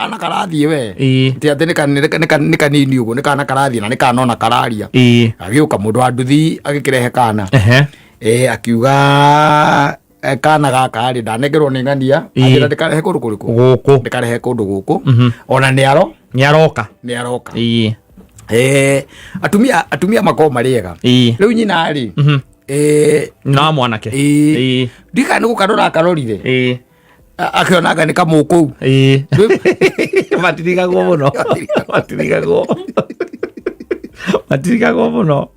ana karathi we ti ati ni kanini ugo ni kana karathi na ni kana ona kararia agiuka mundu wa nduthi agikirehe kana akiuga kana gaka ari ndanegerwo ni ngania agira ndikarehe kundu kuriku guku ndikarehe kundu guku ona ni aroka atumia mako mariega riu nyina ari na mwanake ndika ni gukarora karorire akionaga ni kamuku matirigagwo muno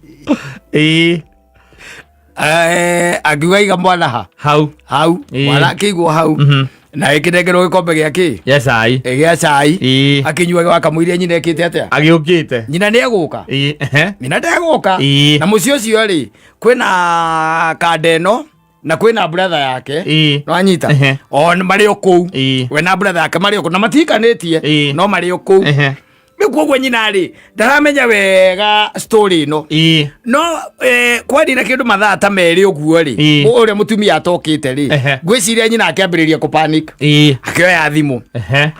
akiuga iga mwana hau mwana kĩiguo hau na ĩkĩnengerwo gĩkombe gĩake gĩa cai akinyua wakamũiria nyina ĩkĩte atĩa agĩũkĩte nyina nĩ egũka nyina ndegũka na mũciĩ ũcio rĩ kwĩna kanda ĩno na kwĩna brother yake no anyita o marĩ o kũu we na brother yake marĩ o kũu na matikanĩtie no marĩ o kũu Mikuogwe nyina ri ndaramenya wega story no no kwani na kindu mathaa ta meri uguo ri uria mutumia atokite ri gwiciria nyina akiambiriria ku panic akioya thimu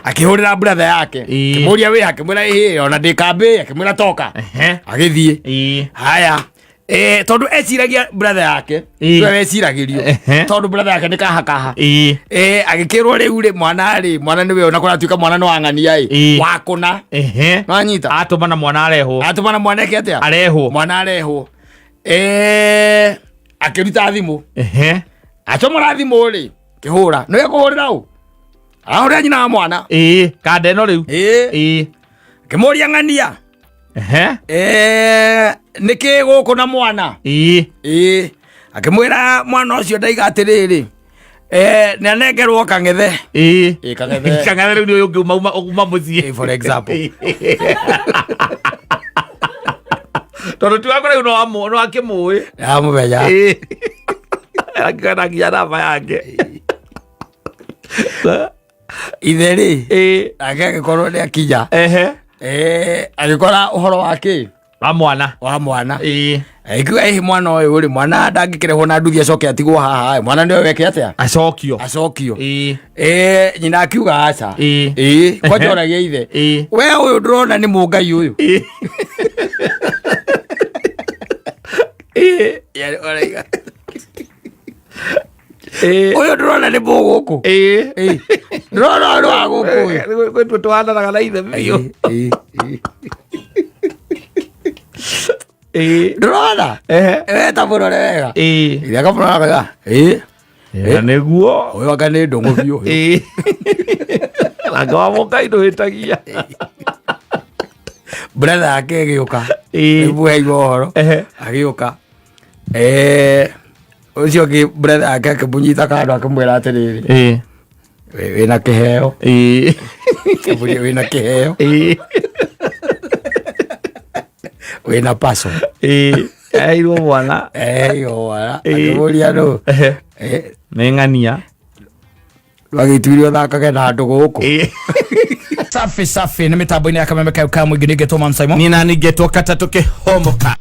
akihurira brother yake kimuria we akimwira ona ndikambe akimwira toka agithie haya tondu eciragia brother yake we eciragirio tondu brother yake ni kahakaha agikirwo riu ri mwana niwe ona kora tuika mwana no angania wakuna no anyita atumana mwana eke atia mwana arehwo akiruta thimu acomora thimu ri kihura no yakuhurira u ahurira nyina wa mwana kanda ino riu kimuria ngania niki guku na mwana akimwira mwana ucio ndaiga atiriri na nengerwo kang'ethe kang'ethe riu ni uyu uma mucie for example tondu tiwakora no akimui amubenya akiganagia namba yake itheri agikorwo ni akinya agikora uhoro wake wa mwana ikiwa mwana uyu ri mwana ndangikirehwo na nduthi acoke atigwo haha mwana ndio weke atia acokio nyina akiuga aca kwajoragia ithe we uyu ndurona ni mungai uyu uyu ndurona ni muguku ndurona ndo aguku kwetu twananaga na ithe biu ndurona ta burore wega ira ka burora wega neguo uyu aka ni ndungu biu anga wa mukai ndo hitagia brother yake giuka ibu heibo horo agiuka ucio ki brother yake akibunyita kando akimwira atiriri wina kiheo kiburia wina kiheo wina paso airwo mwana akiburia no meng'ania wagituirio thakage na andu guku safi ni mitambo-ini ya Kameme Kauka mwingi ningetwo Mount Simon ni na ningetwo Kata tukihomoka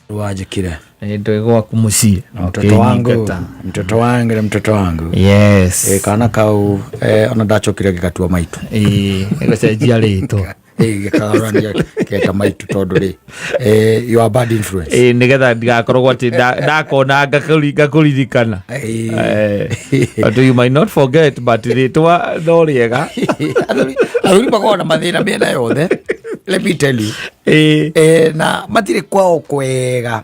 wajikire ndo gwaku mucie mtoto wangu yes kana kau ona ndachokire gigatua maitu ego rito gikagarania keta maitu tondu ri you are bad influence nigetha ndigakorwo ati ndakona ngakuririkana do you might not forget but ritwa no riega aruri bagona mathina mena yothe let me tell you na matire kwao kwega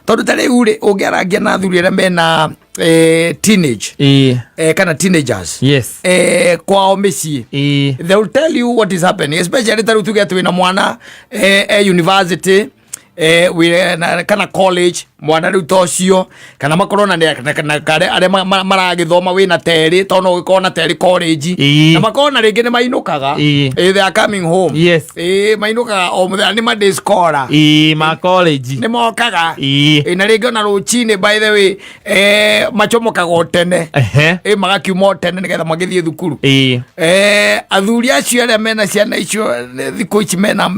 tondu tare ure ungiaragia na thuri ria mena teenage kana teenagers yes kwao micii they will tell you what is happening, especially taru tuge twina mwana university kana college mwana riu tocio kana makorona na kare are maragithoma wina teri tono gikona teri college na makona ringi ni mainukaga they are coming home yes mainukaga o muthenya ni Monday scholar ma college ni mokaga na ringi na ruchini by the way machomokaga tene magakiuma tene nigetha magithie thukuru athuri acio aria mena ciana icio thiku ici mena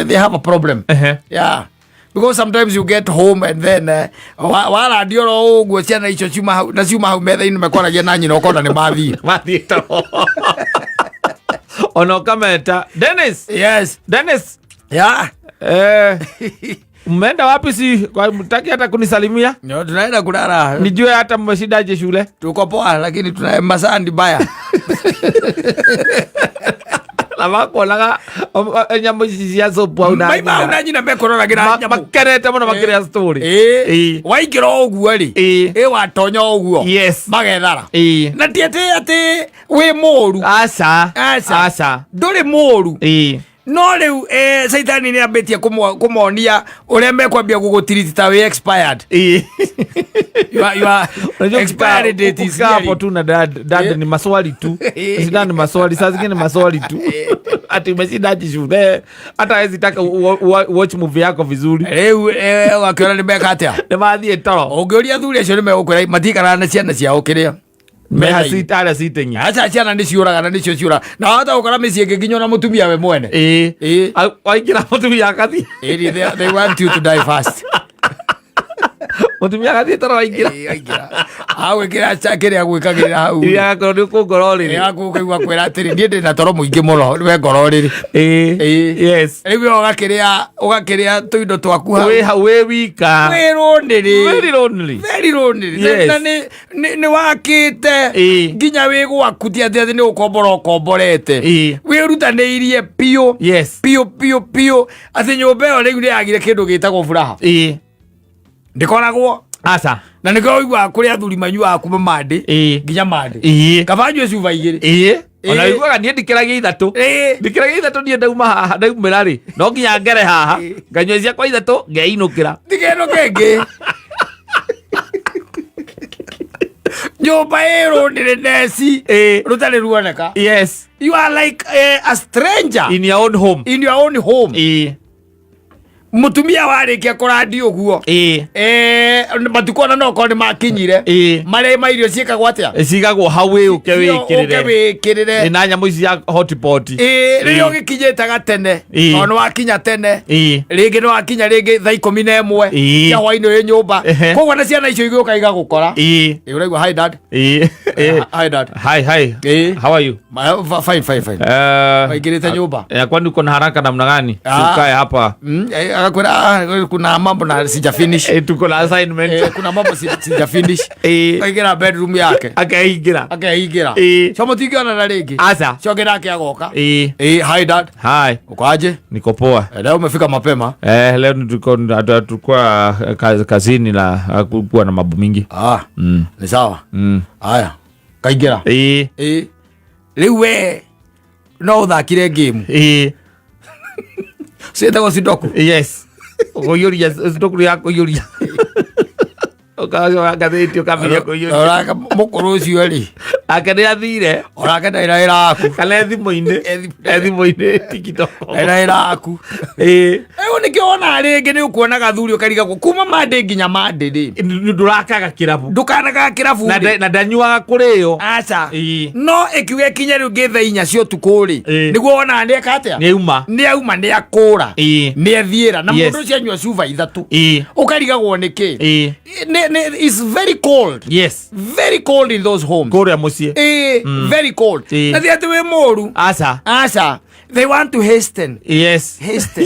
they have a problem yeah, because sometimes you get home and then wala ndio ro uguo ciana icio ciuma hau metha-ini mekwaragia na nyina ukona ni mathii Ono kameta. Dennis. Yes. Dennis. Yeah. Mmeenda wapi si? Kwa mtaki hata kunisalimia? No, tunaenda kulala. Nijue hata mmeshindaje shule? Tuko poa lakini tuna masandi baya. Lavako laga nyambo cia sopa una. Maiba unanyi na bekoro na gira nyambo. Makerete muno makiria story. Waikira oguo ri. Watonya oguo. Yes. Magethara. Na tiete ate we moru. Asa. Nduri moru. No riu Saitani ni ambetie kumonia uria mekwambia gugutirita we expired. You expired date is hapo tu na dad ni maswali tu. Sidani maswali sasa zingine maswali tu. Ati umeshindaje shule? Hata hizi taka watch movie yako vizuri. Riu wakiona ni beka atia. Ni mathie toro. Ungeoria thuri acio ni megukura matikara na ciana ciao kiria. Mehasitara sitenya. Acha ciana ni ciuraga na nicio ciura. Na hata ukora mĩciĩ ngĩnginywo na mutumia we mwene. Waingira mutumia akathi. They want you to die fast. Mutumia akathi toro waingira. Awe kira chakere gwikagira hau. Ira ko ni ku ngororiri. Ya ku kaigwa kwera atiri ndie ndina toro muingi muno we ngororiri. Yes. Riu ugakiria tuindo twaku hau. We wika. We lonely. Very lonely. Na ni wakite nginya we gwakutia athi ni ukomborete. We rutaneirie pio. Yes. Pio athi nyumba yo riu ni agire kindu gitagwo furaha. Ndikoragwo asa na niko igwa kuri athuri manyu akuma mande nginya mande kabanyo cuba igiri ona igwa ni ndikiragia ithatu ndikiragia ithatu ni ndauma haha ndaumira ri no nginya ngere haha nganywe cia kwa ithatu ngeinukira ndigeno kenge nyumba ero ndire nesi rutale ruoneka. Yes, you are like a stranger in your own home. Mutumia warikia kuradi uguo matukona no ko ni makinyire mare mairio ciekagwo atia cigagwo hawe ukewikirire na nyamu cia hotpot rio gikinyita gatene ono wakinya tene ringi no wakinya ringi thaa 11 ya hwaini ri nyumba kogwa na ciana icio igioka igagukora uraigwa hi dad hi dad hi how are you? Fine waigirite nyumba kwani uko na haraka namna gani? Ukae hapa kuna mambo na sija finish. Tuko na assignment. Kuna mambo sija finish. Akaingira bedroom yake. Akaingira. Somo tikiona na ringi. Asa. Shogera yake agoka. Hi dad. Hi. Ukoaje? Niko poa. Leo umefika mapema. Leo tulikuwa kazini na kulikuwa na mambo mingi. Ni sawa. Haya. Kaingira. Riu we no uthakire game. Seta go sidoku. Yes. Ogoyoria sidoku yako yoria. Okazo agatheti okamenya koyoria. Ora mukuru cio ri. Akane athire. Ora kana ira aku. Kale thimo-ine TikTok. Ira aku. Nikiona ringi ni ukuona gathuri ukariga kuma mande nginya mande ri. Ndurakaga kirabu. Ndukanaga kirabu. Na ndanyuaga kurio. Acha. No ekiwe kinya riu ngitha inya cio tukuri. Niguo ona ndeka atia. Ni auma ni akura. Ni ethiira na mundu cio anyua cuba ithatu. Ukarigagwo niki. It's very cold. Yes. Very cold in those homes. Korea musie. Very cold. Na thiatu we moru. Asa. They want to hasten. Yes. Hasten.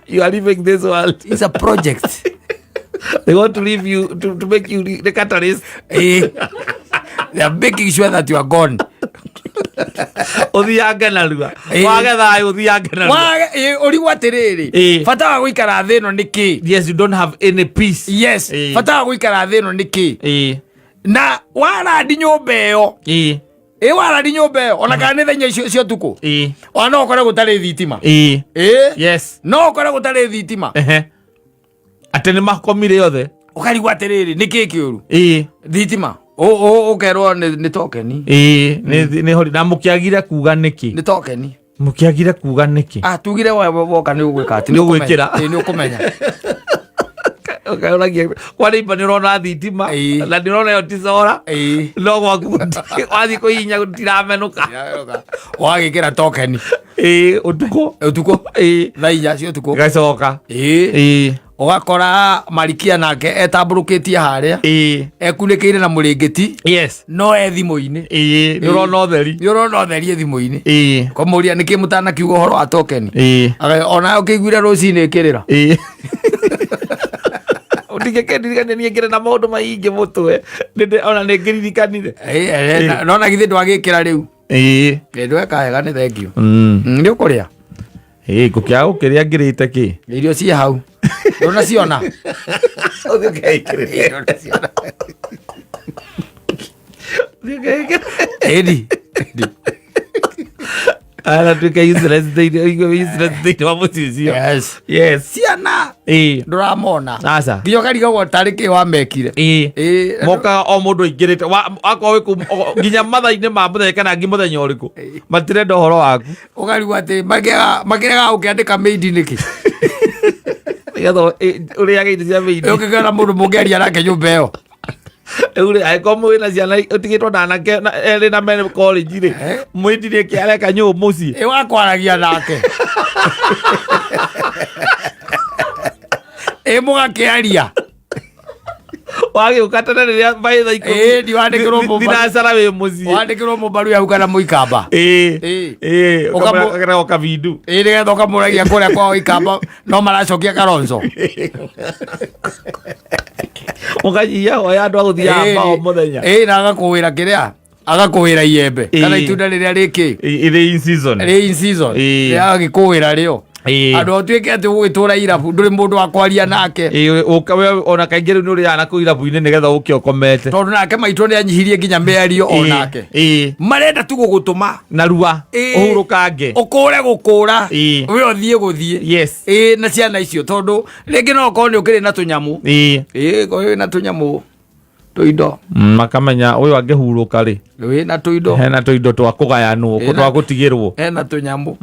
You are leaving this world. It's a project. They want to leave you to make you the catalyst. They are making sure that you are gone. Uthianga na rua wagetha uthianga na rua uri gwatiriri fata wa guikara thino niki. Yes, you don't have any peace. Yes, fata wa guikara thino niki. Na waradi nyumba iyo waradi nyumba iyo ona kana ni thenya icio cio tuku ona ukore gutari thitima. Yes, no ukore gutari thitima ate ni makomire yothe ukarigwa atiriri niki kiuru thitima ukerwo ni tokeni ni hori na mukiagira kuga niki ni tokeni mukiagira kuga niki tugire woka ni ugwika ati ni ugwikira ni ukumenya okauragia kwani ipa nirona thitima na nirona yo tisora no gwaku wathi kuinya gutiramenuka wagikira tokeni utuko thainya cio tuko gacoka ugakora marikia nake etamburukitie haria ekunĩkĩire na mũrĩngĩti no e thimũ-inĩ nĩ ũrona ũtheri thimũ-inĩ kũmũria nĩkĩ mũtanakiuga ũhoro wa tokeni onayo ũkĩiguire rũcinĩ ĩkĩrĩra ndigĩkĩndirikania ngĩrĩ na maũndũ maingĩ mũtwe ona nĩ ngĩririkanire nona githĩ ndwagĩkĩra rĩu ndweka wega nĩ thengio nĩ ũkũrĩa ngũkĩaga gũkĩrĩa ngĩrĩte kĩ irio ciĩ hau ndũnaciona ĩdi anatuĩka useless thĩinĩ wa mũciĩ ũcio ciana ndũramona aca nginya ũkarigagwo tarĩ kĩ wamekire mokaga o mũndũ aingĩrĩte akorwo wĩ nginya mathaa-inĩ ma mũthenya kana ngi mũthenya ũrĩkũ matirenda ũhoro waku ũkarigwo atĩ makĩrega gũkĩandĩka meidi nĩkĩ nĩgetha ũrĩage indo cia meidi ũkĩgera mũndũ mũngĩaria nake nyũmba ĩyo angĩkorwo wĩna ciana ũtigĩtwo na anake erĩ na mene college-rĩ mwĩndi nĩkĩ areka nyũmũ mũciĩ wakwaragia nake mũgakĩaria wagĩũka tene rĩrĩa maitha ikũmithinacara wĩ mũciĩ wandĩkĩrwo mũmbaru hau kana mũikamba ũkagerera kavindu nĩgetha ũkamũragia kũrĩa kwao ikamba no maracokia Kalonzo ũkanyihia hoya andũ agũthiaga mbao mũthenya na agakũwĩra kĩrĩa agakũwĩra iembe kana itunda rĩrĩa rĩkĩ rĩ in season agagĩkũwĩra rĩo andũ atuĩke atĩ ũgĩtũra irabu ndũrĩ mũndũ wa kwaria nake ona kaingĩ rĩu nĩ ũrĩaga nakũu irabu-inĩ nĩgetha ũke ũkomete tondũ nake maitũ nĩ anyihirie nginya mĩario onake marenda tu gũgũtũma narua ũhurũkange ũkũre gũkũra we ũthiĩ gũthiĩ na ciana icio tondũ rĩngĩ no ũkorwo nĩ ũkĩrĩ na tũnyamũ wĩ na tũnyamũ tũindo makamenya ũyũ angĩhurũka-rĩ wĩna tũindo hena tũindo twa kũgayanwo twa gũtigĩrwo hena tũnyamũ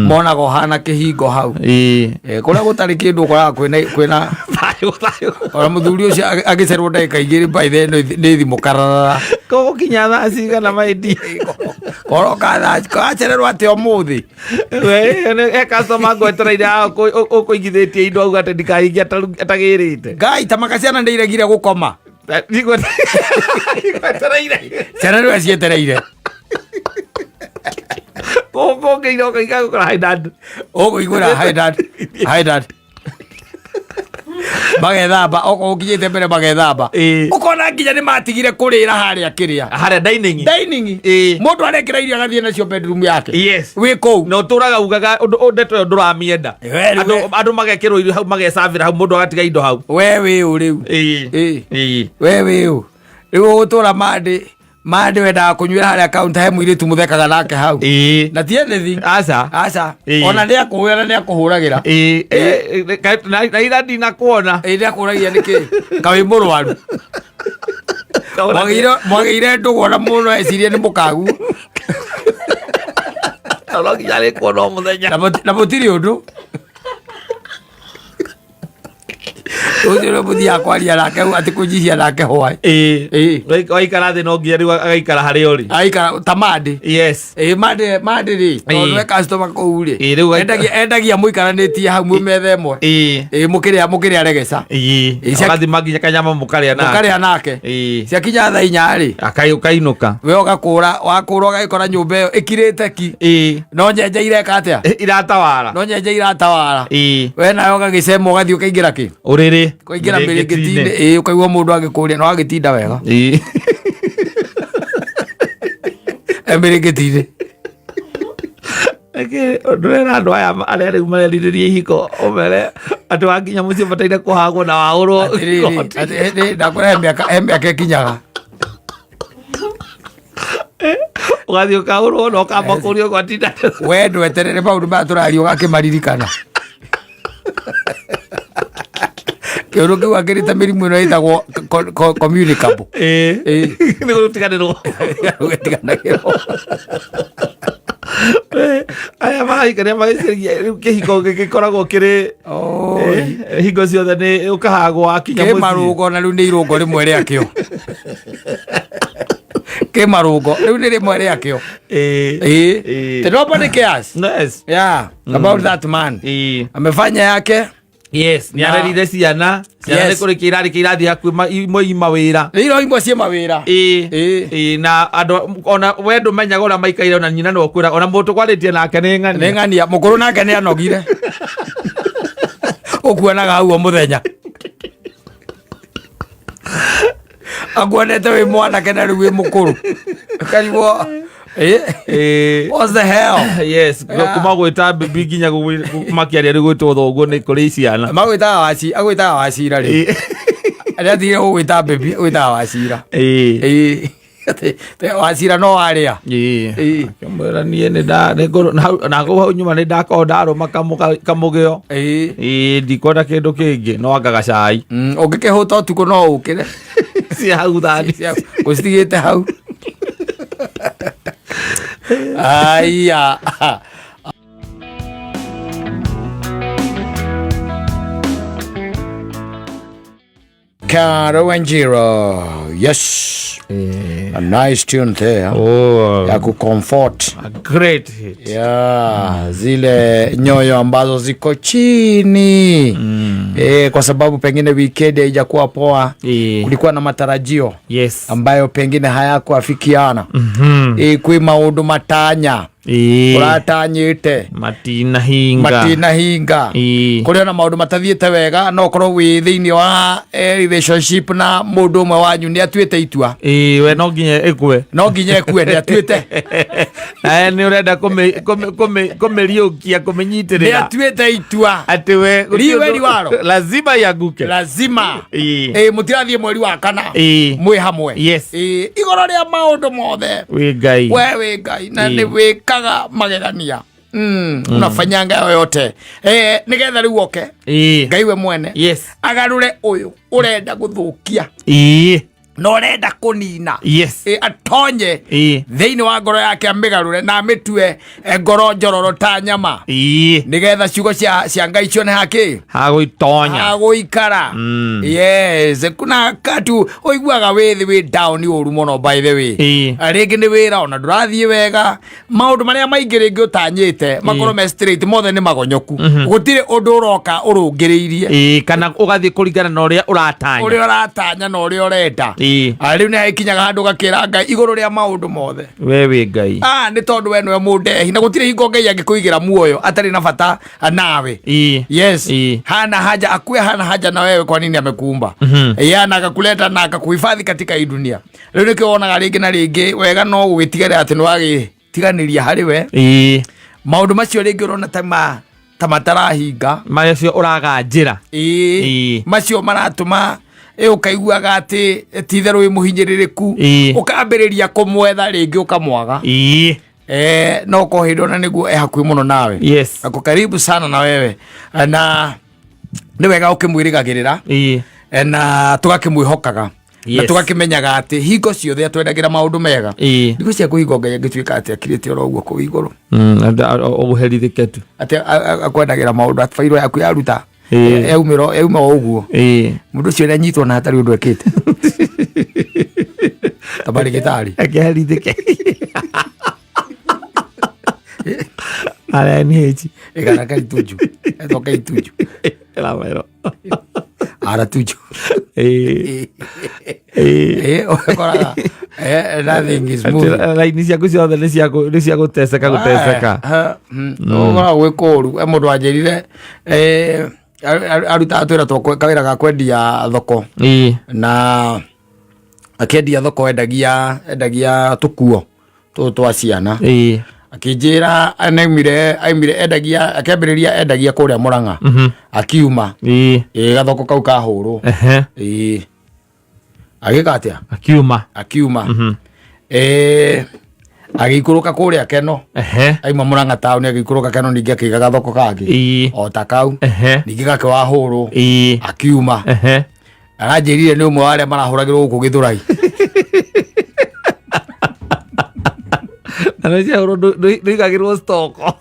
monaga hana kĩhingo hau kũrĩa gũtarĩ kĩndũ ũkoraga kwĩna ona mũthuri ũcio agĩcerwo ndagĩka igĩrĩ baithe nĩ thimũ kararara gũkinya thaa cigana maĩndi koroka gacererwo atĩ ũmũthĩ customer ngwetereire ũkũigithĩtie indo auga atĩ ndikahingia atagĩrĩte ngai ta makaciana nĩ iregire gũkoma ciana nĩwe cietereire ũkũigũra magethamba okorwo ũkinyĩte mbere magethamba ũkona nginya nĩ matigire kũrĩra harĩa dining mũndũ arekĩra irio agathiĩ nacio bedroom yake wĩ kũu na ũtũraga ugaga ndeto ĩyo ndũramienda andũ magekĩrwo irio hau magecabĩra hau mũndũ agatiga indo hau we wĩ ũ rĩu we wĩ ũ rĩu ũgũtũra mandĩ wendaga kũnyuĩra harĩa kaunta he mũirĩtu mũthekaga nake hau na ti anything aca ona nĩ akũhũra na nĩ akũhũragĩra na ira ndinakuona nĩ akũragia nĩkĩ kawĩ mũrwaru mwagĩire ndũgwo na mũndũ ecirie nĩ mũkagu nginya rĩkuona o mũthenya na mũtirĩ ũndũ ũcio nĩ mũthiaga kwaria nake atĩ kũnyihia nake hwaĩ waikara thĩ no nginya rĩu agaikara harĩa ũrĩ agaikara ta mandĩ mandĩ rĩ tondũ we customer kũu rĩ endagia mũikaranĩtie hau mwĩ metha ĩmwe mũkĩrĩa regeca ũgathima nginya kanyama mũkarĩa nake ciakinya thaa inya rĩ ũkainũka we ũgakũra ũgagĩkora nyũmba ĩyo ĩkirĩte ki no nyenje ireka atĩa iratawara we nawe ũgagĩcema ũgathiĩ ũkaingĩra kĩ ũrĩrĩ kũingĩra mĩrĩngĩti-inĩ ũkaigua mũndũ agĩkũria no agĩtinda wega mĩrĩngĩti-inĩ ndũrera andũ aya arĩa rĩu marerirĩria ihiko ũmere atĩ wakinya mũciĩ bataire kũhagwo na wahũrwo ndakũra he mĩaka ĩkinyaga ũgathiĩ ũkahũrwo na ũkamba kũrio gwatinda we ndweterere maũndũ maya tũraria ũgakĩmaririkana kĩũndũ kĩu akĩrĩte mĩrimũ ĩno ĩtagwo communicable nĩ gũtiganĩrwo aya maraikania magĩciria rĩu kĩhiko gĩkoragwo kĩrĩ hingo ciothe nĩ ũkahagwo wakinya mũciĩ kĩmarũngo na rĩu nĩ irũngo rĩmwe rĩakĩo kĩmarũngo rĩu nĩ rĩmwe rĩakĩo nobody cares about that man amefanya yake Yes, ni arerire ciana nä kå rä kä irarä kä irathi hakuä imwe ima wä ra iro imwe ciä mawä ra na andå ona we ndå menyaga å rä a maikaire ona nyina nä kwä ra ona må tå kwarä tie nake nä ng'ania må kå rå nake nä anogire å kuonaga hau o må thenya akuonete wä mwanake na rä u wä må kå rå karigwo what's the hell? Yes, kuma gwita bibi nginya makiaria ri gwitwo thoguo ni kuri ciana magwitaga wacira ri aria thire gwita bibi gwitaga wacira wacira no waria kamwira nie ni na go hau nyuma ni ndako ndaruma kamugio ndikwenda kindu kingi no angaga cai ungikihuta utuku no ukire cia hau thani gucitigite hau aya Caro Wanjiro, yes, a nice tune there. Ya kucomfort, a great hit. Yeah, zile nyoyo ambazo ziko chini kwa sababu pengine weekend haijakuwa poa, kulikuwa na matarajio ambayo pengine hayakuafikiana kwi maundu matanya uratanyite matina hinga kuria na maundu matathiite wega no korwo wi thiini wa relationship na mundu umwe wanyu ni atuite itua we no nginya ekue ni atuite na ni urenda kumeriukia kumenyitirira ni atuite itua ati we riwe waro lazima yaguke mutirathie mweri wa kana mwi hamwe igoro ria maundu mothe wi ngai na ni wika magegania unafanyanga yote nigetha riu oke ngai we mwene agarure uyu urenda guthukia no renda kunina atonye thiini wa ngoro yake amigarure na amitue ngoro njororo ta nyama nigetha ciugo cia ngai cione haki haguikara kuna katu uiguaga withi wi down uru muno by the way ringi ni wira ona ndurathie wega maundu maria maingi ringi utanyite makorwo me straight mothe ni magonyoku gutire undu uroka urungiriirie kana ugathie kuringana na uria uratanya na uria urenda riu ni haikinyaga handu gakira ngai iguru ria maundu mothe we wi ngai ni tondu we niwe mundehi na gutire hingo ngai angikuigira muoyo atari na bata nawe hana haja na wewe kwa nini amekuumba yana akakuleta na akakuhifadhi katika hii dunia riu nikionaga ringi na ringi wega no gwitigara ati ni wagitiganiria hari we maundu macio ringi urona ta matarahinga macio uraga njira macio maratuma ukaiguaga ati titherũ wi muhinyĩrĩrĩku ukambĩrĩria kumwetha ringi ukamwaga no kohindo na niguo hakuhi muno nawe ako karibu sana na wewe na ni wega ukimwirigagirira na tugakimwihokaga na tugakimenyaga ati hingo ciothe atwendagira maundu mega ndiko cia kuhingo ngai ngituika ati akirite oro uguo ku iguru ubuherithike tu ati akwendagira maundu fairo yaku yaruta euma uguo mundu cio anyitwo na hatari undu ekite tabari gitari akerithike ala niheji egana kai tuju etoka ituju la mero ara tuju okora nothing is moving like nisiaku ciothe nisiaku guteseka no gwikuru mundu anjirire aruta atwira kawira ga kwendia thoko na akendia thoko endagia tukuo twa ciana akijira aimire endagia akambiriria endagia kuria Murang'a akiuma gathoko kau kahuru agikatia akiuma agikuruka kuria Keno aima Murang'a town agikuruka Keno ningi akiga gathoko kangi o takau ningi gake wa huru akiuma aranjirire ni umwe wale marahuragirwo guku Githurai anacia uro ndigagirwo stoko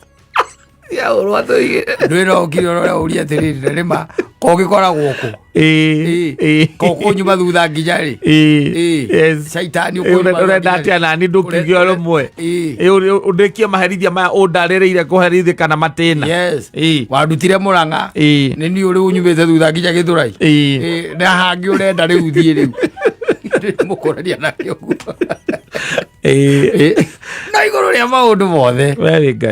ya uro atoige ndwira ukiri uro uria tiriri rima ko gikora guku ko ko nyuma thutha nginya ri shaitani urenda atia nani ndukigio rumwe undikie maherithia maya undarereire kuherithika na matina wandutire muranga ni ni uri unyumite thutha nginya githurai na hangi urenda riu thie riu mukoraria nakio na iguru ria maundu mothe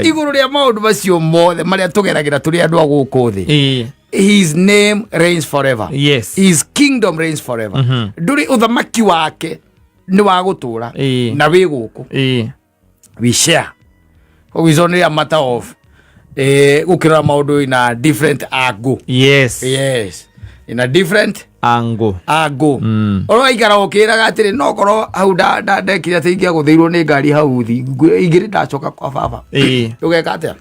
iguru ria maundu macio mothe maria tugeragira turi andu a guku thi his name reigns forever. Yes, his kingdom reigns forever. Nduri uthamaki wake ni wa gutura na wi guku we share is only a matter of gukira maundu in a different angle. Yes in a different angle oro ikara okiraga atiri no koro hau ndekire atingia guthiirwo ni ngari hau thi igiri ndacoka kwa baba ugeka atia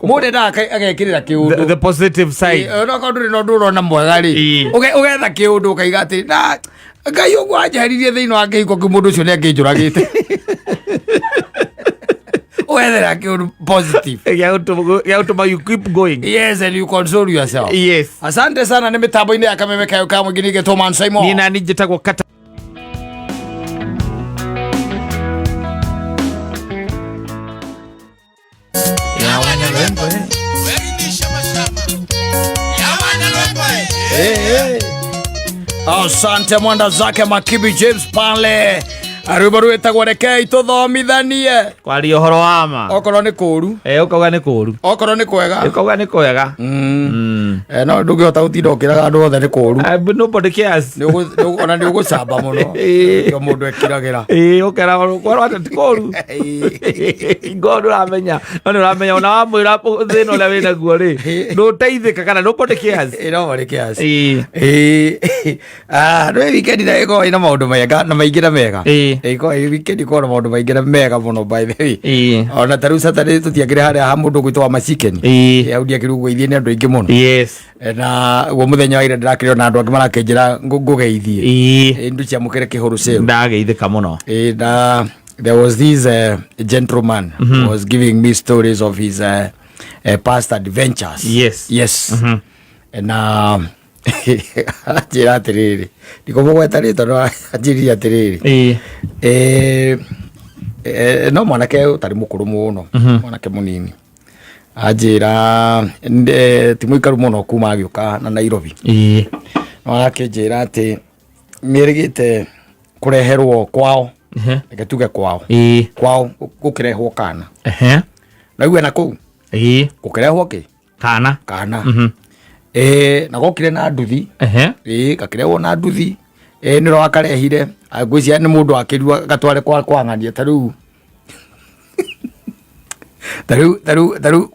mundu ndaka agekirira kiundu the positive side no kondu no ndurona mwega ri ugetha kiundu ukaiga atiri na ngai ugu anjaririe thiini wa kihiko kimundu ucio ni anginjuragite whether you're positive you keep going. Yes, and you console yourself. Yes, asante sana ni mitambo ine akamemeka yo kama ngini geto man Simon nina nijitagwo kata asante mwanda zake Makibi James pale arubaru etagwareke ituthomithanie kwari uhoro wama okorwo ni kuru ukauga ni kuru okorwo ni kwega ukauga ni kwega no ndungihota gutinda ukiraga andu othe ni kuru nobody cares ona ni ugucamba muno yo mundu ekiragira ukera kwarwo ati kuru ngodu ramenya ona wamwira thina uria wina guo ri nduteithika kana nobody cares nobody cares no weekend na iko ina maundu mega na maingira mega iko weekend ko na maundu maingira mega muno by the way ona taru Saturday tutiagire haria ha mundu gwitwa macikeni yaudia kirugo ithie ni andu aingi muno na wo muthenya wa ira ndirakire na andu angi marakenjira ngugeithie ndu cia mukire kihuru sale ndageithika muno na there was this gentleman who was giving me stories of his past adventures. Yes. Na ajira atiriri ndikumugweta rito no ajiri atiriri no mwanake utari mukuru muno mwanake munini ajira timuikaru muno kuma agiuka na Nairobi no akenjira ati mirigite kureherwo kwao ngetuge kwao gukirehwo kana na iwe na kuu gukirehwo ki kana na gokire na nduthi gakirehwo na nduthi niro akarehire ngwiciria ni mundu akirua gatware kwa ng'ania taru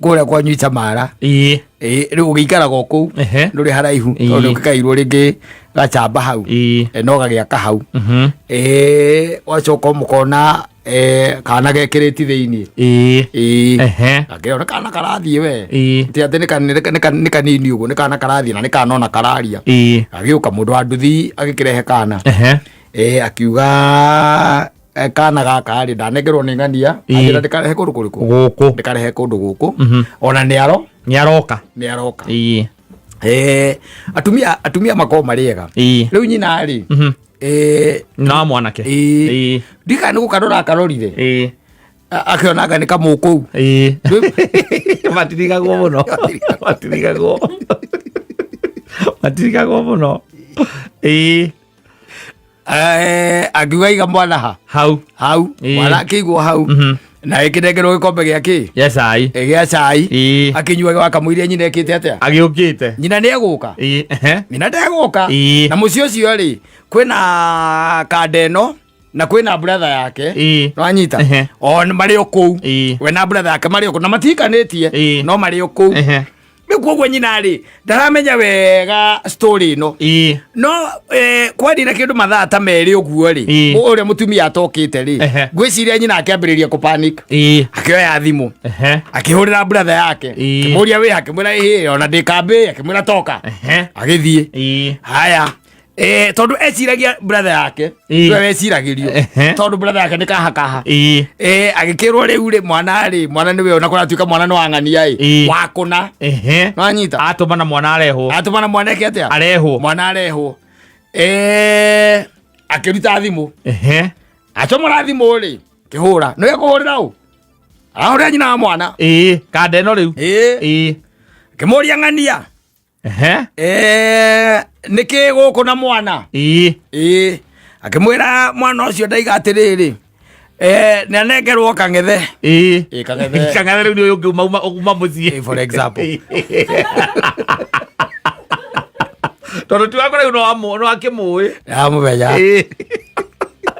kuria kwa nyuica mara riu ugiikara goku nduri haraihu tondu gikairwo ringi gachamba hau no gagiaka hau wacoka mukona kana gekiriti thiini akirona kana karathie we ti ati ni kanini uguo ni kana karathie na ni kana ona kararia agiuka mundu wa nduthi agikirehe kana akiuga kana gaka ri ndanegerwo ni ng'ania ajira ndikarehe kundu kuriku guku ndikarehe kundu guku ona niaroka atumia mako mariega riu nyina ri na mwanake ndika ni gukarora akarorire akionaga ni kamuku matirigagwo muno akiuga iga mwana hau mwana akĩigwo hau na ĩkĩnengerwo gĩkombe gĩa cai akinyuaga wakamũiria nyina ĩkĩte atĩa agĩũkĩte nyina nĩ egũka nyina ndegũka na mũciĩ ũcio rĩ kwĩna kanda ĩno na kwĩna brother yake no anyita o marĩ o kũu we na brother yake marĩ o kũu na matikanĩtie no marĩ o kũu Mikuogwo nyina ri ndaramenya wega story no no kwandira kindu mathaa ta meri uguo ri uria mutumia atokite ri ngwiciria nyina akiambiriria ku panic akioya thimu akihurira brother yake kimuria we akimwira ona ndikambe akimwira toka agithie haya tondu eciragia brother yake we weciragirio tondu brother yake ni kahakaha agikirwo riu ri mwana niwe ona kora tuika mwana no ang'ania wakuna no anyita atumana mwana eke atia mwana arehwo akiruta thimu acomora thimu ri kihura no ekuhurira u ahurira nyina wa mwana kanda ino riu kimuria ng'ania niki guku na mwana akimwira mwana ucio ndaiga atiriri nanengerwo kang'ethe kang'ethe riu ni ungi uma mucii for example tondu tiwakora riu no akimui amumenya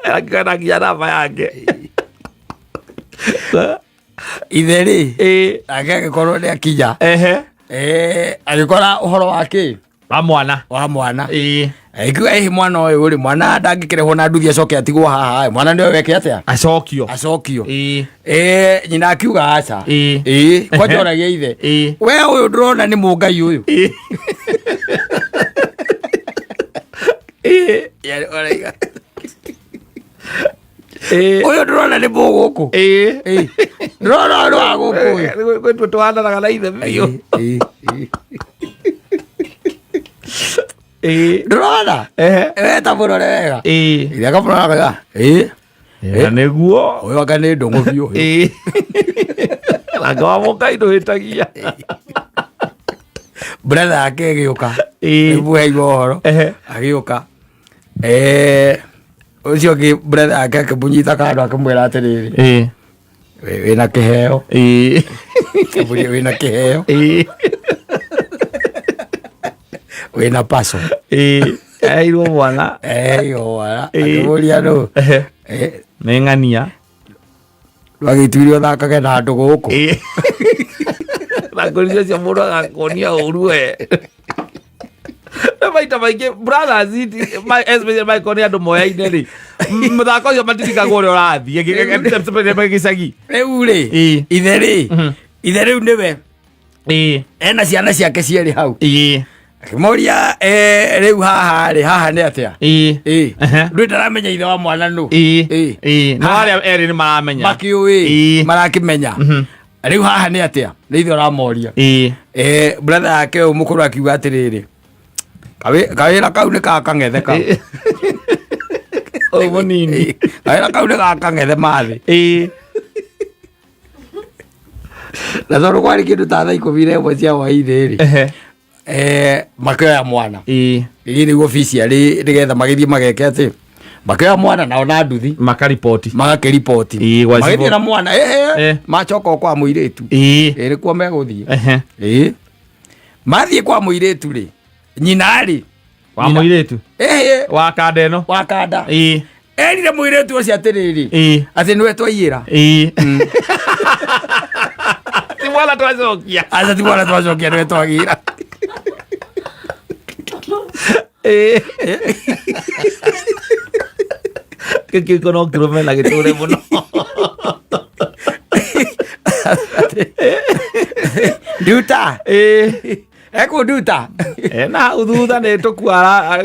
akigana nginya namba yake itheri agikorwo ni akinya agikora uhoro wake wa mwana ikiuga mwana uyu ri mwana ndangikirehwo na nduthi acoke atigwo haha mwana ndio weke atia acokio nyina akiuga aca kwanjoragia ithe we uyu ndurona ni mungai uyu uyu ndurona ni muguku ndurona ndo wa guku gwitu twananaga na ithe biu ndurona weta murore wega iria kamurora niguo uyu anga ni ndungu biu ranga wa mukai nduhitagia brother yake agiuka ibuheirwo horo agiuka ucio ki brother yake akimunyita kando akimwira atiriri wina kiheo wina kiheo wina paso eirwo mwana akimuria no ni ng'ania rwagituire thakage na andu guku na ngoricio cia mundu agakonia uru we na maita maingi brothers especially maikonia andu moya-ine ri muthako ucio matirikagwo uria urathie gicagi riu ri ithe riu niwe ena ciana ciake cieri hau akimoria riu haha ni atia ndu ndaramenya ithe wa mwana nu no aria eri ni maramenya makiui marakimenya riu haha ni atia ni ithe uramoria brother yake mukuru akiuga atiriri kawira kau ni kang'ethe kau o munini kawira kau ni kang'ethe mathi na tondu kwari kindu ta thaa 11 cia hwainĩ ri makioya mwana ii niguo officially nigetha magithie mageke ati makioya mwana nao na nduthi makaripoti magithie na mwana macoka kwa muiritu ri kuo meguthie mathie kwa muiritu ri nyina ri wa muiritu wa kanda ino wa kanda erire muiritu ucio atiriri ati niwe twaiyira ti mwana twacokia aca ti mwana twacokia niwe twagira kiko no kiromela giture muno duta eko duta na uthutha ni tukwara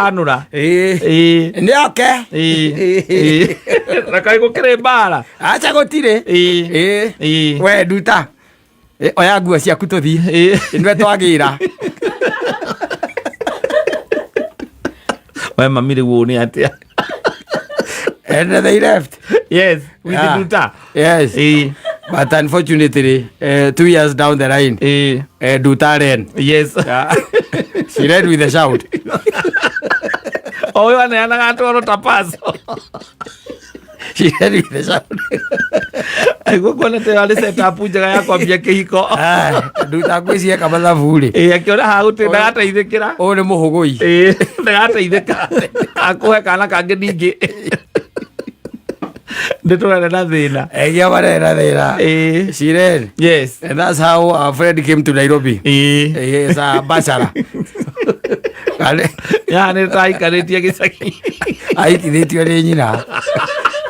anura ni oke rakai gukire mbara acha gutire we duta oya nguo ciaku tuthie niwe twagira we mami riu ni atia and they left yes with the duta yes but unfortunately 2 years down the line duta ran yes she ran with a shout oyo anaga toro tapaso she ran with a shout aigo kona te wale setup njega ya kwambia kihiko duta kwiciye kamatha buri akiona hauti ndagateithikira o ni muhugui ndagateithika akuhe kana kangi ningi nditurane na thina egia bare na thina she ran yes and that's how our friend came to Nairobi yes a bachelor yani taikaritie gicagi aikithitio ni nyina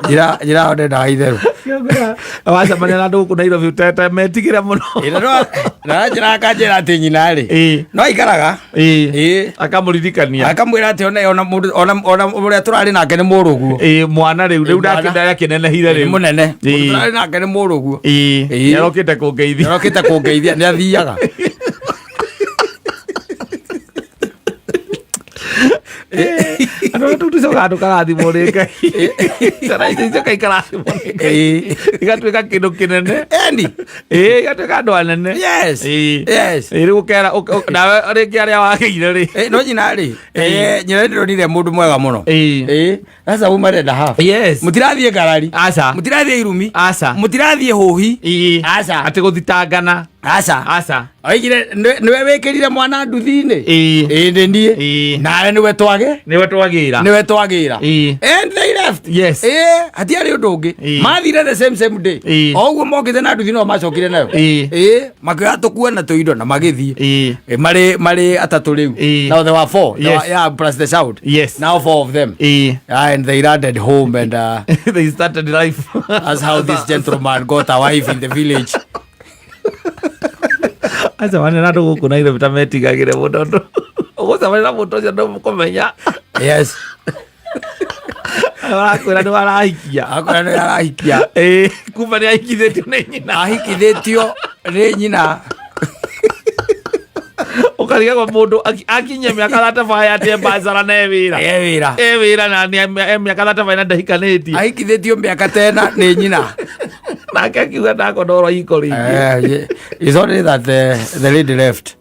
Jira ode da itheru. Wacha manena ndu ku Nairobi utete metigire muno. Na jira kanjira ati nyina ri. No ikaraga. Akamuririkania. Akamwira ati ona uria turari nake ni murugu. Mwana riu ndakindaya kinenehire riu. Munene. Turari nake ni murugu. Yarokite kungeithia. Yarokite kungeithia ni athiaga. Ano tutucoka andu karathimo ri Ngai. Cara icio kaikarathimo ri Ngai. Igatuika kindu kinene. Endi. Igatuika andu anene. Yes. Yes. Riu kera nawe ringi aria wageire ri. No nyina ri. Nyina ndironire mundu mwega muno. Sasa umarenda ha. Yes. Mutirathie ngarari. Aca. Mutirathie irumi. Aca. Mutirathie huhi. Aca. Ati guthitangana. Aca. Oigire niwe wikirire mwana nduthi-ini. Indi ndie. Nawe niwe twagira. Niwe twagira. And they left. Yes. Hatiari undu ungi. Mathire the same day. Oguo mokite na nduthi no macokire nayo. Makira tukua na tuindo na magithie. Mari atatu riu. Now there were 4. Yeah, plus the shout. Yes. Now 4 of them. And they landed home and they started life. That's how this gentleman got a wife in the village. Acha manena ndu guku Nairobi ta metigagire muno ndu. Uguca manena mundu ucio ndu kumenya. Yes. Arakwira ni warahikia. Akwira ni warahikia. Kuma ni ahikithitio ni nyina. Ahikithitio ni nyina. Ukariga kwa mundu akinya miaka 35 ati mbazara na ewira. Ewira na ni miaka 35 na ndahikaniti. Ahikithitio miaka tena ni nyina. Nake akiuga ndakonoro iko ringi. It's only that the lady left.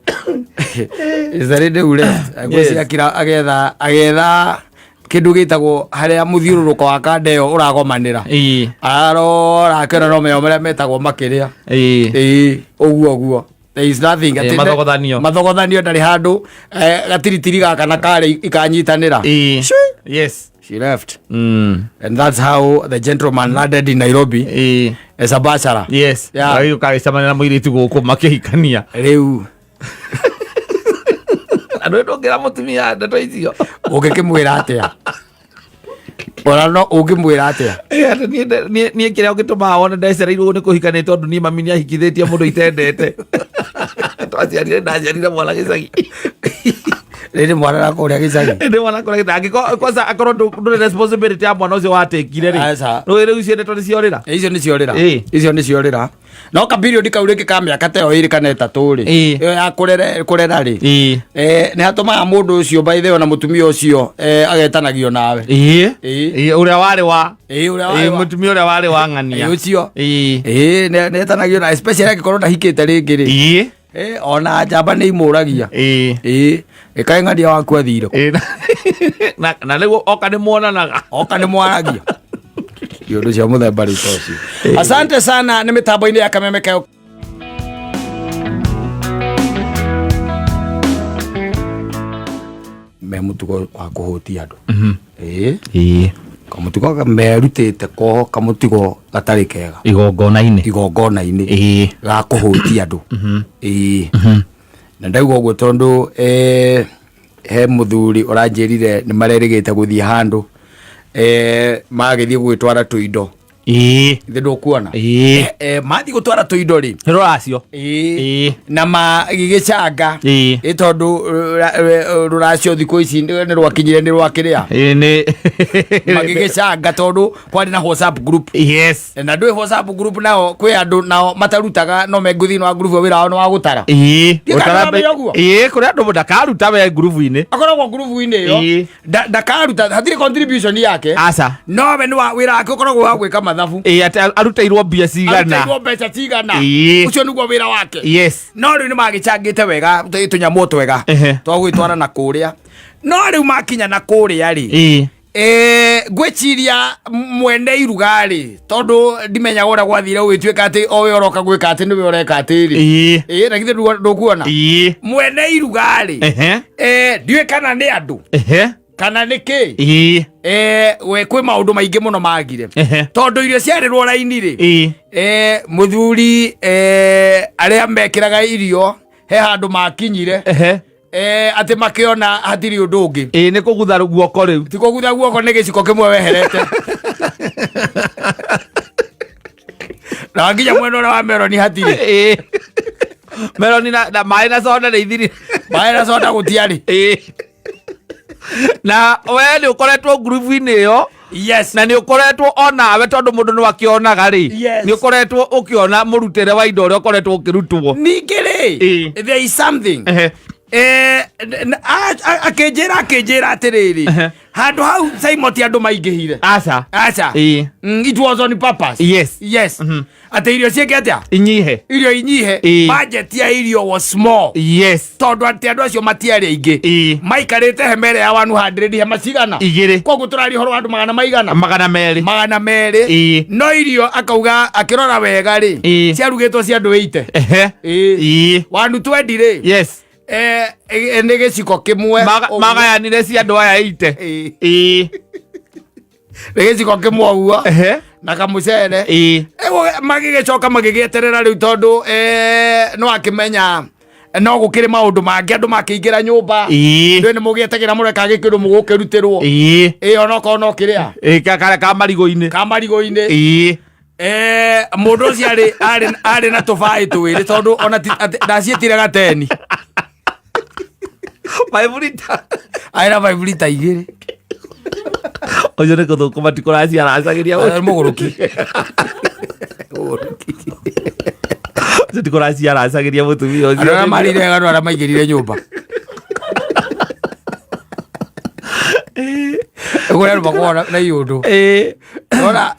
Is the lady who left. Gweci akira agetha kindu gitagwo haria muthiururuko wa kandeo uragomanira. Arora akira no meo maria metagwo makiria. Uguo. There is nothing. Mathogothanio ndari handu gatiritiri gaka na kare ikanyitanira. Yes. She left. And that's how the gentleman landed in Nairobi as a bachelor. Yes. Yeah. Ayo kaisama na mwiritu guku makihikania. Riu. Ando ndongera mutumia ndato icio. Ugikimwira atia. Ora no ugimwira atia. Nie kiria ugituma wona ndacereirwo ni kuhikania tondu ni mami ni ahikithitie mundu itendete. Twaciarire ndaciarire mwana gicagi. Riri mwana na kuria gicagi. Ndi mwana kuria gicagi. Kwanza akorwo ndu responsibility ya mwana ucio watekire ri. No ire ucio ndeto ni ciorira. Icio ni ciorira. Icio ni ciorira. No ka period kaure ke ka miaka ta iri kana etatu ri. Iyo ya kurera ri. Ni hatumaga mundu ucio by the way na mutumia ucio agetanagio nawe. Uria wari wa. Uria wari. Mutumia uria wari wa ngania. Ucio. Ne etanagio na especially akikorwo ndahikite ringi ri. Ona njamba ni imuragia. Kai ngadia waku athire. Na lego oka ni muonanaga. Oka ni mwaragia. Yodo cia muthemba ri toci. Asante sana ni mitambo-ini ya Kameme Kayo. Me mutugo wa kuhutia andu. Kamutigo merutite ko kamutigo gatari kega. Igongona-ini. Ga kuhutia andu. Na ndauga uguo tondu he muthuri uranjirire ni marerigite guthie handu magithie gwitwara tuindo. Ithe ndukuona. Mathi gutwara tuindo ri ruracio. Na magigicanga. Tondu ruracio thiku ici ni rwakinyire ni rwakiria. Ni magigicanga tondu kwari na WhatsApp group. Yes. Na ndui WhatsApp group nao kwi andu nao matarutaga no menguthi no group wira wao no wa gutara. Gutara kuri andu ndakaruta we group-ini. Akoragwo group-ini iyo. Ndakaruta hathiri contribution yake. Aca. No we ni wa wira wake ukoragwo wa gwika mathabu. Arutairwo mbia cigana. Arutairwo mbeca cigana. Ucio niguo wira wake. Yes. No riu ni magicangite wega tunyamu twega. Twagwitwara na kuria. No riu makinya na kuria ri. Gweciria mwende irugari tondu ndimenya gora gwathire gwituika ati owe oroka gwika ati niwe oreka atiri. Na githe ndukuona. Mwende irugari. Ndiwe kana ni andu. Kana niki we kwi maundu maingi muno magire tondu irio ciarirwo raini ri muthuri aria mekiraga irio he handu makinyire ati makiona hatiri undu ungi ni kugutha guoko riu ti kugutha guoko ni giciko kimwe weherete Na nginya mwena wa Meroni hatire. Meroni na mai na soda ni ithiri. Mai na soda gutiari. Na we ni ukoretwo group-ini yo. Yes. Na ni ukoretwo ona we tondu mundu ni wakionaga ri. Ni ukoretwo ukiona murutire wa indo ri ukoretwo ukirutwo. Ningiri. There is something. Akenjira atiriri. Handu hau Simon ti andu maingihire. Aca. It was on purpose. Yes. Ate irio cieke atia? Inyihe. Irio inyihe. Budget ya irio was small. Yes. Tondu ati andu acio matiari aingi. Maikarite hemere ya 100 hema cigana. Igiri. Koguo turari horo andu magana maigana. Magana meri. Magana meri. No irio akauga akirora wega ri. Ciarugitwo cia andu 80. 120 ri. Yes. Nĩ gĩciko kĩmwe magayanire cia andũ aya 80. Nĩ gĩciko kĩmwe ũguo na kamũcere magĩgĩcoka magĩgĩeterera rĩu tondũ no akĩmenya no gũkĩrĩ maũndũ mangĩ andũ makĩingĩra nyũmba ndĩ nĩ mũgĩetagĩra mũreka gĩkĩrũ mũgũkĩrutĩrwo onokorwo no kĩrĩa ka marigũ-inĩ mũndũ ũcio arĩ na tũbaĩ twĩrĩ tondũ ona ndaciĩtire gateni Vaivurita. Aira vaivurita igiri. Ojo ne kuthũkũ matikũracia aracagiria mũgũrũki. Matikũracia aracagiria mũtumia ũcio. Arĩa marire gano arĩa maigĩrire nyũmba. Ũgũra rũbakora na yũndũ. Ora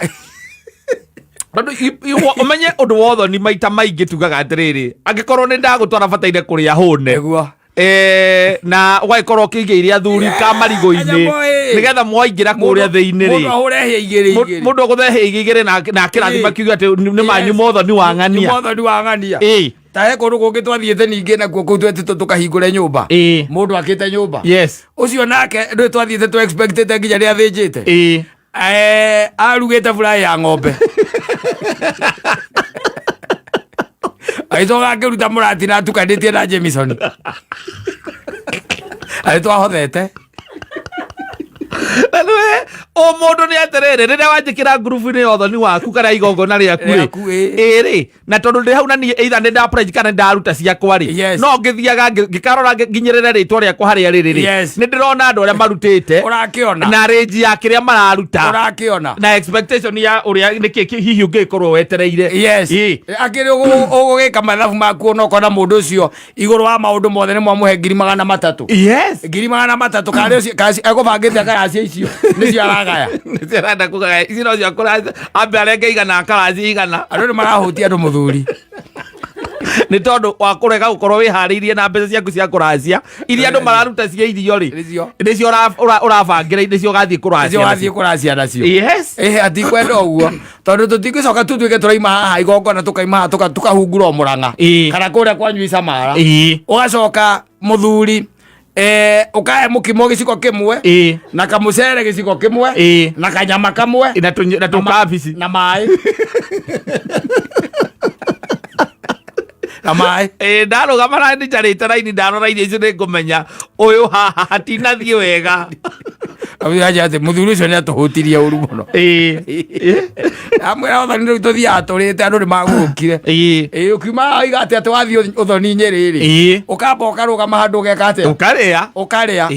umenye ũndũ wothe ni maita maingĩ tugaga atĩrĩrĩ angĩkorwo nĩ ndagũtwara bataire kũrĩa hũne na ũgagĩkorwo ũkĩigĩire athuri ka marigũ-inĩ nĩgetha mwaingĩra kũrĩa thĩinĩ rĩ mũndũ agũthehia igĩrĩ na kĩrathima kiuga atĩ nĩ manyu mothe ni wang'ania tahe kũndũ kũngĩ twathiĩte ningĩ nakuo kũu twetĩtwo tũkahingũre nyũmba mũndũ akĩte nyũmba ũcio nake ndũĩ twathiĩte tũ expectĩte nginya rĩa thĩnjĩte arugĩte furaĩ ya ng'ombe agĩcoka akĩruta mũrati na atukanĩtie na Jameson agĩtwahothete na nĩwe o mũndũ nĩ atĩrĩrĩ rĩrĩa wanjĩkĩra ngurubu-inĩ ya ũthoni waku kana igongona rĩaku rĩ na tondũ ndĩ hau na niĩ either nĩ ndaprenge kana ndaruta ciakwa rĩ no ngĩthiaga ngĩkarora nginyĩrĩre rĩtwa rĩakwa harĩa rĩrĩ rĩ nĩ ndĩrona andũ arĩa marutĩte na range ya kĩrĩa mararuta na expectation ya ũrĩa nĩkĩ hihi ũngĩkorwo wetereire akĩrĩ ũgũgĩka mathabu maku onokorwo na mũndũ ũcio igũrũ wa maũndũ mothe nĩ mwamũhe 300,000 300,000 karĩ egũbangĩte akaracia icio nĩcio aragaya nĩcio arenda kũgaya ici no cio ambe arenge igana akaracia igana andũ nĩ marahutia andũ mũthuri nĩ tondũ wa kũrega gũkorwo wĩharĩirie na mbeca ciaku cia kũracia iria andũ mararuta cia irio rĩ nĩcio ũrabangĩra nĩcio ũgathiĩ kũracia nacio atikwenda ũguo tondũ tũtingĩcoka tũtuĩke tũraima haha igongona tũkaima haha tũkahungura o Mũrang'a kana kũrĩa kwanyu Icamara ũgacoka mũthuri ukahe mukimo giciko kimwe na kamucere giciko kimwe na kanyama kamwe na tukabici na mai na mai ndarũgama na nĩnjarĩte raini ndarora irio icio nĩngũmenya ũyũ haha hatinathiĩ wega aja ati muthuri ucio nĩ atũhũtirie ũru mũno amwĩra ũthoni rĩu tũthiaga tũrĩte andũ nĩ magũkire ũkiuma oiga atĩ atĩ wathiĩ ũthoni-inĩ rĩrĩ ũkamba ũkarũgama handũ ũgeka atĩa ũkarĩa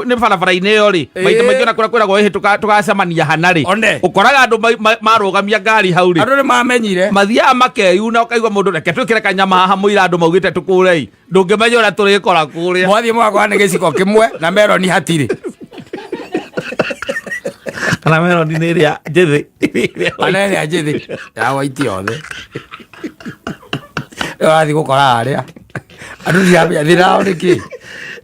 nĩ barabara-inĩ ĩyo rĩ maita maingĩ ona kũrĩa kwĩragwo hĩ tũgacemania hana rĩ ũkoraga andũ marũgamia ngari hau rĩ andũ nĩ mamenyire mathiaga makeyuna ũkaigua mũndũ reke twĩkĩre kanyama haha mũira andũ maugĩte tũkũrei ndũngĩmenya ũrĩa tũrĩkora kũrĩa mwathiĩ mwakora nĩ gĩciko kĩmwe na Meroni hatirĩ kana Meroni nĩ ĩrĩa njĩthĩ kana ĩrĩa njĩthĩ ya white yothe ũrathiĩ gũkora harĩa andũ nĩamenya thĩna wao nĩkĩ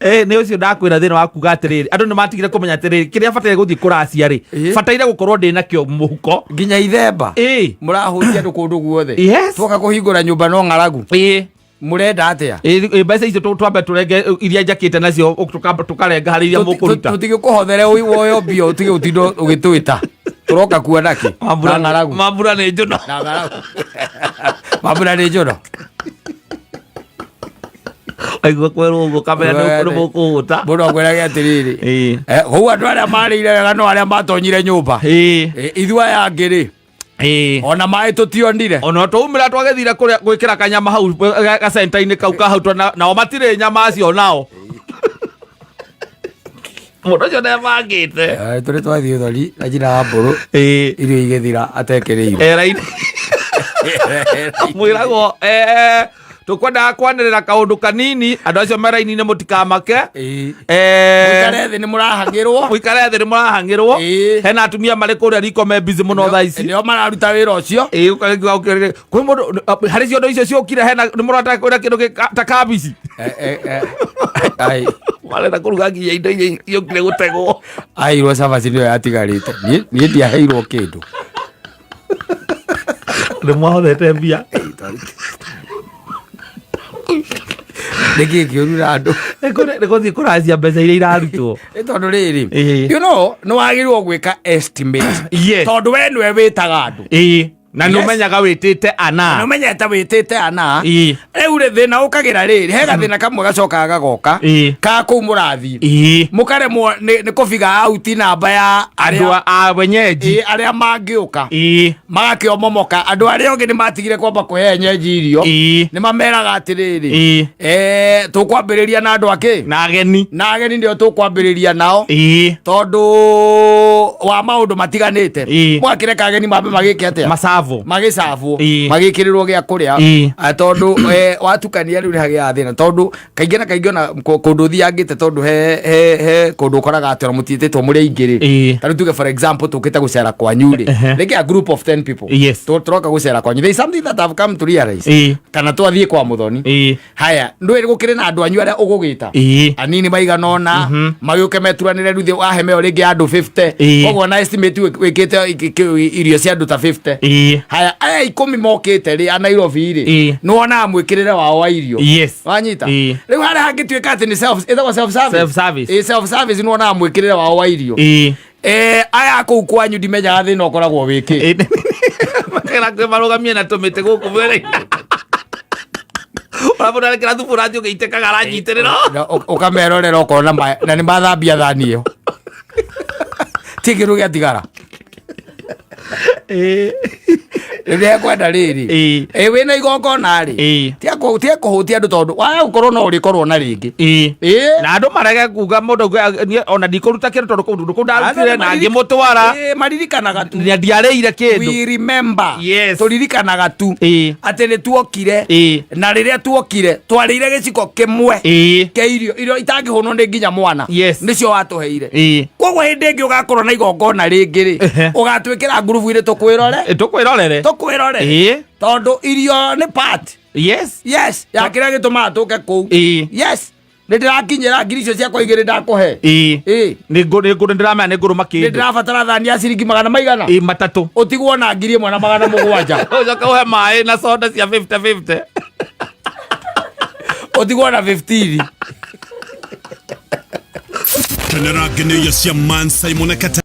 nĩ ũcio ndakwĩra thĩna wa kuga atĩrĩrĩ andũ nĩ matigire kũmenya atĩrĩrĩ kĩrĩa bataire gũthiĩ kũracia rĩ bataire gũkorwo ndĩnakĩo mũhuko nginya ithemba mũrahutia andũ kũndũ guothe twoka kũhingũra nyũmba no ng'aragu murenda atia mbeca icio twambe tũrenge iria njakĩte nacio tũkarenga harĩ iria mũkũruta tũtigĩkũhothere woyo mbio ũtige ũtindo ũgĩtwĩta tũroka kuona kĩ mambura nĩ njũno mambura nĩ njũno aigua kwerwo uguo kamera nä må kå gå ta må ndå akwärage atä rä rä kou andå arä a marä ire wega no arä a matonyire nyå mba ithuä aya ngä rä ona maä tå tionire ona twaumä ra twagä thire gwä kä ra kanyama hau gacenta-inä kau kahau nao matirä nyama acio nao må ndå å cio nebangä te tå rä twathiä thori na njina wa mbå rå irio igä thira atekä rä irwo mwä ragwo tå kwendaga kwanä rä ra kaå ndå kanini andå acio me raini-inä må tikamake muikare thä nä må rahangä rwo muikare thä nä må rahangä rwo hena atumia marä kå rä a riko me busy må no thaa ici nä o mararuta wä ra å cio kwä må ndå harä ciondo icio ciåkire hena nä må rata kwä ra kä ndå ta kabici marenda kå ruga nginya indo iria ciåkire gå tegwo aheirwo cabaci nä yo yatigarä te niä ndiaheirwo kä ndå nä mwahothete mbia nä kä kä å rura andå nä gå thiä kå racia mbeca iria irarutwo nä tondå rä rä nä wagä rwo gwä ka tondå we nä we wä taga andå na nä å menyaga wä tä te ana nä å menyete wä tä te ana rä u thä na å kagä ra rä rä he gathä na kamwe gacokaga gagoka ka kå u må rathiä må karemwo nä kå biga auti namba ya andå a wenyeji arä a mangä å ka magakä omomoka andå arä a å ngä nä matigire kwamba kå he nyenji irio nä mameraga atä rä rä tå kwambä rä ria na andå akä na ageni nä o tå kwambä rä ria nao tondå wa maå ndå matiganä te mwakä reka ageni mambe magä ke atä magicabwo magikĩrĩrwo gĩa kũrĩa tondũ watukania rĩu nĩ hagĩa thĩna tondũ kaingĩ na kaingĩ ona kũndũ thiangĩte tondũ he kũndũ ũkoraga atĩ ona mũtiĩtĩtwo mũrĩ aingĩ rĩ tarĩu tuge for example tũkĩte gũcera kwanyu rĩ rĩngĩ a group of 10 people tũroka gũcera kwanyu there is something that I've come to realize kana twathiĩ kwa mũthoni haya ndwĩ gũkĩrĩ na andũ anyu arĩa ũgũgĩta anini maigana ona magĩũke meturanĩre rĩu wahe meo rĩngĩ andũ 50 koguo na estimate wĩkĩte irio cia andũ ta 50 haya aya 10 mokite ri a Nairobi ri no ona mwikirire wao wa irio wanyita riu hara hangituika ati ni self service no ona mwikirire wao wa irio aya kuu kwanyu ndimenyaga thina ukoragwo wiki makera kwe marugamie na tumite guku mbere Wala na kira thubu radio geiteka garanyiterera ukamerorera ukona na ni mathambia thani iyo tigiru giatigara rä kwenda rä rä wä na igongona rä tia kå hå tia andå tondå waya gå korwo no å rä korwo na rä ngä na andå marege kuga må ndå ona ndikå ruta kä tondå kå ndå kå ndarutire na ngä må twara maririkanaga tu ndiarä ire kä ndå tå ririkanaga tu atä nä tuokire na rä rä a tuokire twarä ire gä ciko kä mwe kä irio itangä hå no nä nginya mwana nä cio watå heire koguo hä ndä ä ngä å gakorwo na igongona rä ngä rä å gatwä kä ra ngurubu-inä tå kwä rore tondå irio nä part ya kä rä a gä tå maga tå ke kå u nä ndä rakinyä ra ngiri icio ciakwa igä rä ndakå he nä ndä ramenya nä ngå rå makä nä ndä rabatara thani ya ciringi 100 maigana matatå å tigwo na ngiri 1 na 700 coka å he maä na soda cia 50 å tigwo na 15 Kanara gene ya cia man Simon Kata